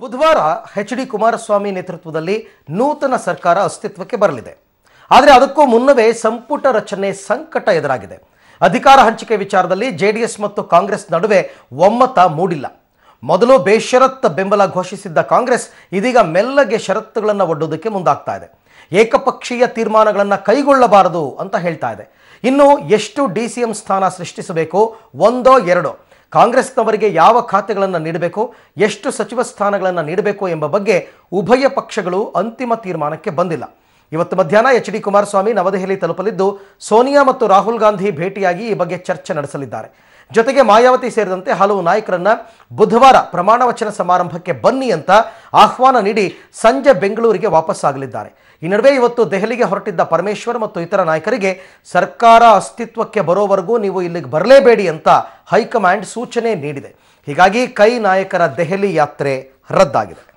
ಬುಧವಾರ ಎಚ್.ಡಿ. ಕುಮಾರಸ್ವಾಮಿ ನೇತೃತ್ವದಲ್ಲಿ ನೂತನ ಸರ್ಕಾರ ಅಸ್ತಿತ್ವಕ್ಕೆ ಬರಲಿದೆ. ಆದರೆ ಅದಕ್ಕೂ ಮುನ್ನವೇ ಸಂಪುಟ ರಚನೆ ಸಂಕಟ ಎದುರಾಗಿದೆ. ಅಧಿಕಾರ ಹಂಚಿಕೆ ವಿಚಾರದಲ್ಲಿ ಜೆಡಿಎಸ್ ಮತ್ತು ಕಾಂಗ್ರೆಸ್ ನಡುವೆ ಒಮ್ಮತ ಮೂಡಿಲ್ಲ. ಮೊದಲು ಬೇಷರತ್ ಬೆಂಬಲ ಘೋಷಿಸಿದ್ದ ಕಾಂಗ್ರೆಸ್ ಇದೀಗ ಮೆಲ್ಲಗೆ ಷರತ್ತುಗಳನ್ನು ಒಡ್ಡೋದಕ್ಕೆ ಮುಂದಾಗ್ತಾ ಇದೆ. ಏಕಪಕ್ಷೀಯ ತೀರ್ಮಾನಗಳನ್ನು ಕೈಗೊಳ್ಳಬಾರದು ಅಂತ ಹೇಳ್ತಾ ಇದೆ. ಇನ್ನು ಎಷ್ಟು ಡಿಸಿಎಂ ಸ್ಥಾನ ಸೃಷ್ಟಿಸಬೇಕು, ಒಂದೋ ಎರಡೋ, ಕಾಂಗ್ರೆಸ್ನವರಿಗೆ ಯಾವ ಖಾತೆಗಳನ್ನು ನೀಡಬೇಕು, ಎಷ್ಟು ಸಚಿವ ಸ್ಥಾನಗಳನ್ನು ನೀಡಬೇಕು ಎಂಬ ಬಗ್ಗೆ ಉಭಯ ಪಕ್ಷಗಳು ಅಂತಿಮ ತೀರ್ಮಾನಕ್ಕೆ ಬಂದಿಲ್ಲ. ಇವತ್ತು ಮಧ್ಯಾಹ್ನ ಎಚ್.ಡಿ. ಕುಮಾರಸ್ವಾಮಿ ನವದೆಹಲಿ ತಲುಪಲಿದ್ದು ಸೋನಿಯಾ ಮತ್ತು ರಾಹುಲ್ ಗಾಂಧಿ ಭೇಟಿಯಾಗಿ ಈ ಬಗ್ಗೆ ಚರ್ಚೆ ನಡೆಸಲಿದ್ದಾರೆ. ಜೊತೆಗೆ ಮಾಯಾವತಿ ಸೇರಿದಂತೆ ಹಲವು ನಾಯಕರನ್ನ ಬುಧವಾರ ಪ್ರಮಾಣ ವಚನ ಸಮಾರಂಭಕ್ಕೆ ಬನ್ನಿ ಅಂತ ಆಹ್ವಾನ ನೀಡಿ ಸಂಜೆ ಬೆಂಗಳೂರಿಗೆ ವಾಪಸ್ಸಾಗಲಿದ್ದಾರೆ. ಈ ನಡುವೆ ಇವತ್ತು ದೆಹಲಿಗೆ ಹೊರಟಿದ್ದ ಪರಮೇಶ್ವರ್ ಮತ್ತು ಇತರ ನಾಯಕರಿಗೆ ಸರ್ಕಾರ ಅಸ್ತಿತ್ವಕ್ಕೆ ಬರೋವರೆಗೂ ನೀವು ಇಲ್ಲಿಗೆ ಬರಲೇಬೇಡಿ ಅಂತ ಹೈಕಮಾಂಡ್ ಸೂಚನೆ ನೀಡಿದೆ. ಹೀಗಾಗಿ ಕೈ ನಾಯಕರ ದೆಹಲಿ ಯಾತ್ರೆ ರದ್ದಾಗಿದೆ.